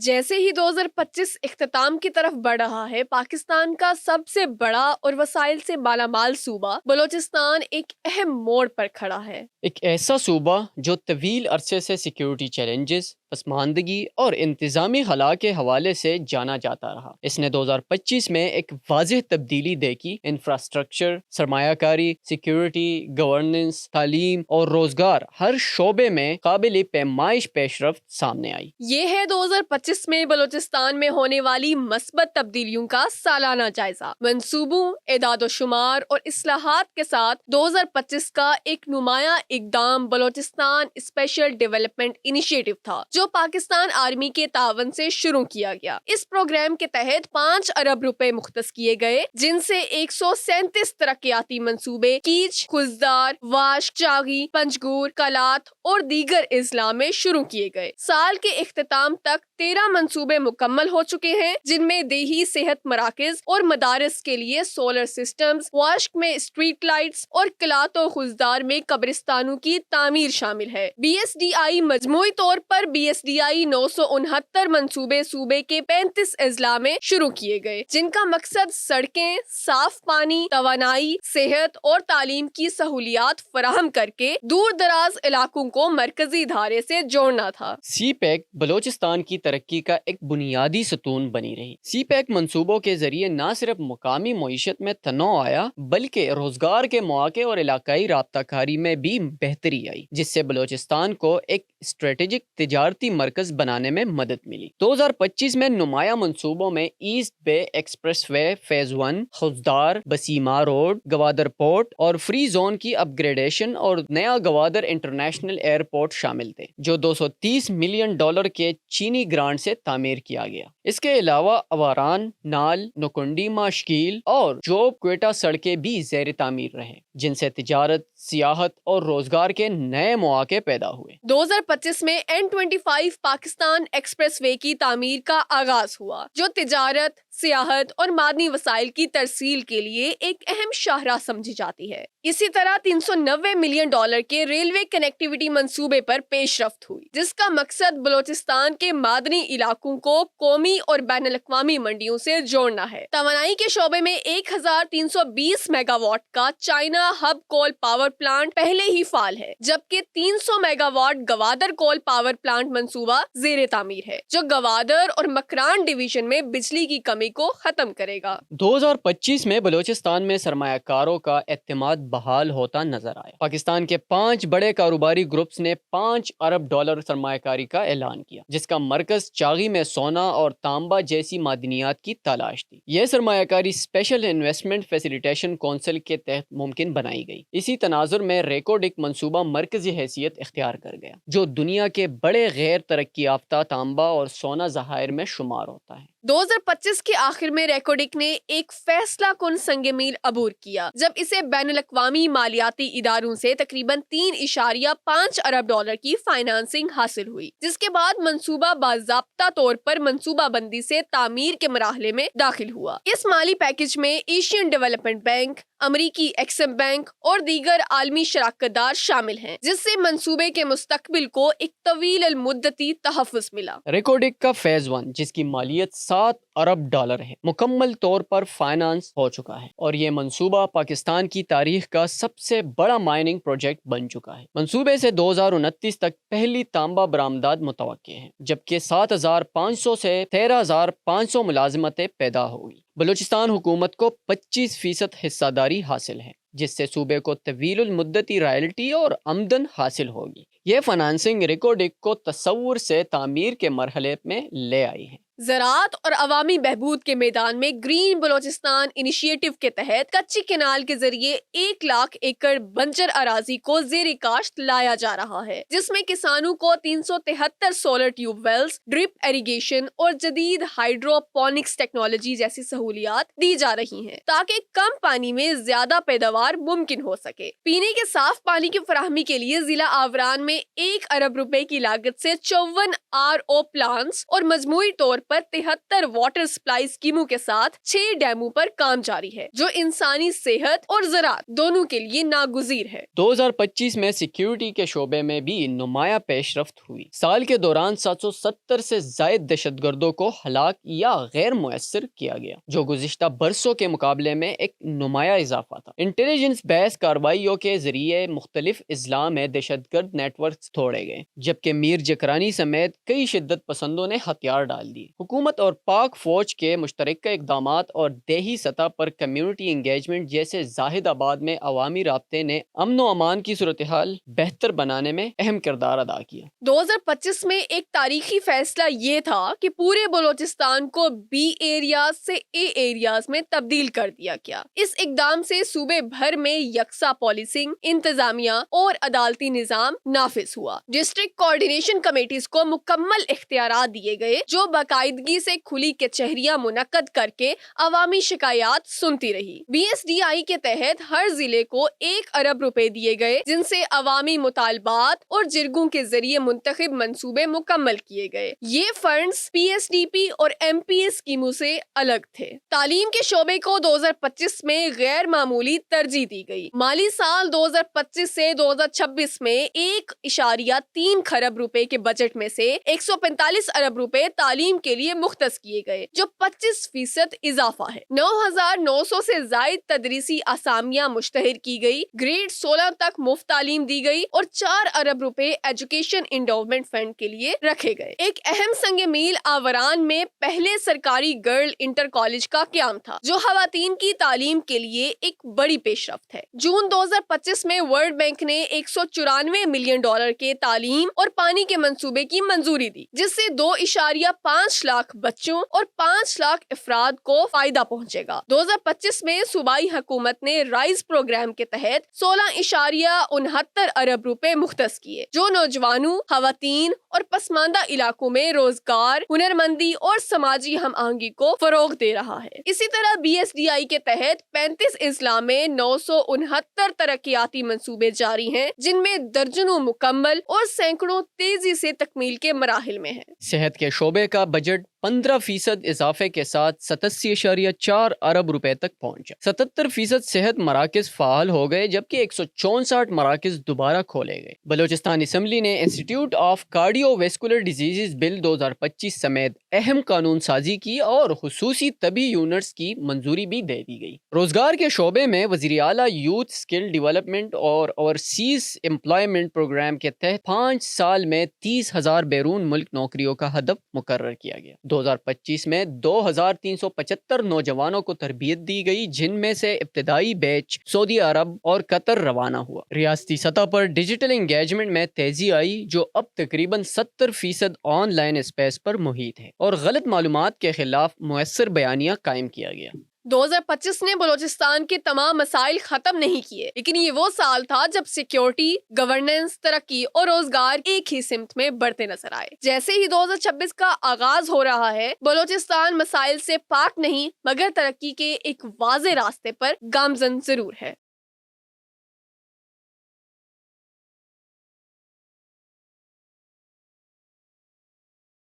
جیسے ہی 2025 اختتام کی طرف بڑھ رہا ہے، پاکستان کا سب سے بڑا اور وسائل سے مالا مال صوبہ بلوچستان ایک اہم موڑ پر کھڑا ہے۔ ایک ایسا صوبہ جو طویل عرصے سے سیکیورٹی چیلنجز، پسماندگی اور انتظامی خلا کے حوالے سے جانا جاتا رہا۔ اس نے 2025 میں ایک واضح تبدیلی دیکھی۔ انفراسٹرکچر، سرمایہ کاری، سیکیورٹی، گورننس، تعلیم اور روزگار، ہر شعبے میں قابل پیمائش پیش رفت سامنے آئی۔ یہ ہے 2025 میں بلوچستان میں ہونے والی مثبت تبدیلیوں کا سالانہ جائزہ۔ منصوبوں، اعداد و شمار اور اصلاحات کے ساتھ 2025 کا ایک نمایاں اقدام بلوچستان اسپیشل ڈیولپمنٹ انیشیٹو تھا، جو پاکستان آرمی کے تعاون سے شروع کیا گیا۔ اس پروگرام کے تحت 5 ارب روپے مختص کیے گئے، جن سے 137 ترقیاتی منصوبے کیچ، خزدار، واش، چاغی، پنجگور، کلات اور دیگر اضلاع میں شروع کیے گئے۔ سال کے اختتام تک 13 منصوبے مکمل ہو چکے ہیں، جن میں دیہی صحت مراکز اور مدارس کے لیے سولر سسٹمز، واشک میں اسٹریٹ لائٹس اور کلات و خزدار میں قبرستانوں کی تعمیر شامل ہے۔ بی ایس ڈی آئی مجموعی طور پر BSDI 969 منصوبے صوبے کے 35 اضلاع میں شروع کیے گئے، جن کا مقصد سڑکیں، صاف پانی، توانائی، صحت اور تعلیم کی سہولیات فراہم کر کے دور دراز علاقوں کو مرکزی دھارے سے جوڑنا تھا۔ سی پیک بلوچستان کی ترقی کا ایک بنیادی ستون بنی رہی۔ سی پیک منصوبوں کے ذریعے نہ صرف مقامی معیشت میں تنوع آیا، بلکہ روزگار کے مواقع اور علاقائی رابطہ کاری میں بھی بہتری آئی، جس سے بلوچستان کو ایک اسٹریٹجک تجارتی مرکز بنانے میں مدد ملی۔ 2025 میں نمایاں منصوبوں میں ایسٹ بے express way phase 1، خزدار، بسیما road, Gwadar port اور فری زون کی اپ گریڈیشن اور نیا گوادر انٹرنیشنل ایئرپورٹ شامل تھے، جو $230 ملین کے چینی گرانٹ سے تعمیر کیا گیا۔ اس کے علاوہ اواران، نال، نکنڈی ماشکیل اور جوب کوئٹہ سڑکیں بھی زیر تعمیر رہیں، جن سے تجارت، سیاحت اور روزگار کے نئے مواقع پیدا ہوئے۔ 2025 میں N25 پاکستان ایکسپریس وے کی تعمیر کا آغاز ہوا، جو تجارت، سیاحت اور معدنی وسائل کی ترسیل کے لیے ایک اہم شاہراہ سمجھی جاتی ہے۔ اسی طرح $390 ملین کے ریلوے کنیکٹیویٹی منصوبے پر پیش رفت ہوئی، جس کا مقصد بلوچستان کے معدنی علاقوں کو قومی اور بین الاقوامی منڈیوں سے جوڑنا ہے۔ توانائی کے شعبے میں 1320 میگا واٹ کا China Hub coal power plant پہلے ہی فعال ہے، جبکہ 300 megawatt Gwadar coal power plant منصوبہ زیر تعمیر ہے، جو گوادر اور مکران ڈویژن میں بجلی کی کمی کو ختم کرے گا۔ 2025 میں بلوچستان میں سرمایہ کاروں کا اعتماد بحال ہوتا نظر آیا۔ پاکستان کے 5 بڑے کاروباری گروپس نے $5 ارب سرمایہ کاری کا اعلان کیا، جس کا مرکز چاغی میں سونا اور تانبا جیسی معدنیات کی تلاش تھی۔ یہ سرمایہ کاری اسپیشل انویسٹمنٹ فیسیلیٹیشن کونسل کے تحت ممکن بنائی گئی۔ اسی تناظر میں ریکوڈک منصوبہ مرکزی حیثیت اختیار کر گیا، جو دنیا کے بڑے غیر ترقی یافتہ تانبا اور سونا ذخائر میں شمار ہوتا ہے۔ 2025 کے آخر میں ریکوڈک نے ایک فیصلہ کن سنگ میل عبور کیا، جب اسے بین الاقوامی مالیاتی اداروں سے تقریباً $3.5 ارب کی فائنانسنگ حاصل ہوئی، جس کے بعد منصوبہ باضابطہ طور پر منصوبہ بندی سے تعمیر کے مرحلے میں داخل ہوا۔ اس مالی پیکج میں ایشین ڈیولپمنٹ بینک، امریکی ایکسم بینک اور دیگر عالمی شراکت دار شامل ہیں، جس سے منصوبے کے مستقبل کو ایک طویل المدتی تحفظ ملا۔ ریکوڈک کا فیز 1، جس کی مالیت $7 ارب ہے، مکمل طور پر فائنانس ہو چکا ہے، اور یہ منصوبہ پاکستان کی تاریخ کا سب سے بڑا مائننگ پروجیکٹ بن چکا ہے۔ منصوبے سے 2029 تک پہلی تانبا برآمدات متوقع ہیں، جبکہ 7,500 سے 13,500 ملازمتیں پیدا ہوگی۔ بلوچستان حکومت کو 25% حصہ داری حاصل ہے، جس سے صوبے کو طویل المدتی رائلٹی اور آمدن حاصل ہوگی۔ یہ فنانسنگ ریکوڈک کو تصور سے تعمیر کے مرحلے میں لے آئی ہے۔ زراعت اور عوامی بہبود کے میدان میں گرین بلوچستان انیشیٹو کے تحت کچی کینال کے ذریعے 1,00,000 ایکڑ بنجر اراضی کو زیر کاشت لایا جا رہا ہے، جس میں کسانوں کو 373 solar tube wells, drip irrigation اور جدید ہائیڈروپونکس ٹیکنالوجی جیسی سہولیات دی جا رہی ہیں، تاکہ کم پانی میں زیادہ پیداوار ممکن ہو سکے۔ پینے کے صاف پانی کی فراہمی کے لیے ضلع آوران میں $1 ارب کی لاگت سے 54 RO پلانٹس اور مجموعی طور پر 73 واٹر سپلائی اسکیموں کے ساتھ 6 ڈیموں پر کام جاری ہے جو انسانی صحت اور زراعت دونوں کے لیے ناگزیر ہے۔ 2025 میں سیکیورٹی کے شعبے میں بھی نمایاں پیش رفت ہوئی۔ سال کے دوران 770 سے زائد دہشت گردوں کو ہلاک یا غیر مؤثر کیا گیا، جو گزشتہ برسوں کے مقابلے میں ایک نمایاں اضافہ تھا۔ انٹیلیجنس بیس کارروائیوں کے ذریعے مختلف اضلاع میں دہشت گرد نیٹ ورکس توڑے گئے، جبکہ میر جکرانی سمیت کئی شدت پسندوں نے ہتھیار ڈال دیے۔ حکومت اور پاک فوج کے مشترکہ اقدامات اور دیہی سطح پر کمیونٹی انگیجمنٹ جیسے زاہد آباد میں عوامی رابطے نے امن و امان کی صورتحال بہتر بنانے میں اہم کردار ادا کیا۔ 2025 میں ایک تاریخی فیصلہ یہ تھا کہ پورے بلوچستان کو بی ایریاز سے اے ایریاز میں تبدیل کر دیا گیا۔ اس اقدام سے صوبے بھر میں یکساں پالیسنگ، انتظامیہ اور عدالتی نظام نافذ ہوا۔ ڈسٹرکٹ کوارڈینیشن کمیٹیز کو مکمل اختیارات دیے گئے جو باقاعدگی سے کھلی کچہریاں منعقد کر کے عوامی شکایات سنتی رہی۔ بی ایس ڈی آئی کے تحت ہر ضلع کو 1 ارب روپے دیے گئے جن سے عوامی مطالبات اور جرگوں کے ذریعے منتخب منصوبے مکمل کیے گئے۔ یہ funds P S D P اور ایم پی ایس اسکیموں سے الگ تھے۔ تعلیم کے شعبے کو 2025 میں غیر معمولی ترجیح دی گئی۔ مالی سال 2025 سے 2026 میں 1.3 خرب روپے کے بجٹ میں سے 145 ارب روپے تعلیم کے لیے مختص کیے گئے جو 25% اضافہ ہے۔ 9,900 سے زائد تدریسی اسامیاں مشتہر کی گئی، گریڈ 16 تک مفت تعلیم دی گئی اور 4 ارب روپے ایجوکیشن انڈومنٹ فنڈ کے لیے رکھے گئے۔ ایک اہم سنگ میل آوران میں پہلے سرکاری گرل انٹر کالج کا قیام تھا جو خواتین کی تعلیم کے لیے ایک بڑی پیش رفت ہے۔ جون 2025 میں ورلڈ بینک نے $194 ملین کے تعلیم اور پانی کے منصوبے کی منظوری دی جس سے 2.5 لاکھ بچوں اور 5 لاکھ افراد کو فائدہ پہنچے گا۔ 2025 میں صوبائی حکومت نے رائز پروگرام کے تحت 16.69 ارب روپے مختص کیے جو نوجوانوں، خواتین اور پسماندہ علاقوں میں روزگار، ہنرمندی اور سماجی ہم آہنگی کو فروغ دے رہا ہے۔ اسی طرح بی ایس ڈی آئی کے تحت 35 اضلاع میں 969 ترقیاتی منصوبے جاری ہیں جن میں درجنوں مکمل اور سینکڑوں تیزی سے تکمیل کے مراحل میں ہیں۔ صحت کے شعبے کا بجٹ 15% اضافے کے ساتھ 87.4 ارب روپے تک پہنچا۔ 77% صحت مراکز فعال ہو گئے جبکہ 164 مراکز دوبارہ کھولے گئے۔ بلوچستان اسمبلی نے institute of cardiovascular diseases bill 2025 سمیت اہم قانون سازی کی اور خصوصی طبی یونٹس کی منظوری بھی دے دی گئی۔ روزگار کے شعبے میں وزیر اعلیٰ یوتھ اسکل ڈیولپمنٹ اور اوورسیز امپلائمنٹ پروگرام کے تحت 5 سال میں 30,000 بیرون ملک نوکریوں کا ہدف مقرر کیا گیا۔ 2025 میں 2,375 نوجوانوں کو تربیت دی گئی جن میں سے ابتدائی بیچ سعودی عرب اور قطر روانہ ہوا۔ ریاستی سطح پر ڈیجیٹل انگیجمنٹ میں تیزی آئی جو اب تقریباً 70% آن لائن اسپیس پر محیط ہے اور غلط معلومات کے خلاف مؤثر بیانیہ قائم کیا گیا۔ 2025 نے بلوچستان کے تمام مسائل ختم نہیں کیے لیکن یہ وہ سال تھا جب سیکیورٹی، گورننس، ترقی اور روزگار ایک ہی سمت میں بڑھتے نظر آئے۔ جیسے ہی 2026 کا آغاز ہو رہا ہے بلوچستان مسائل سے پاک نہیں مگر ترقی کے ایک واضح راستے پر گامزن ضرور ہے۔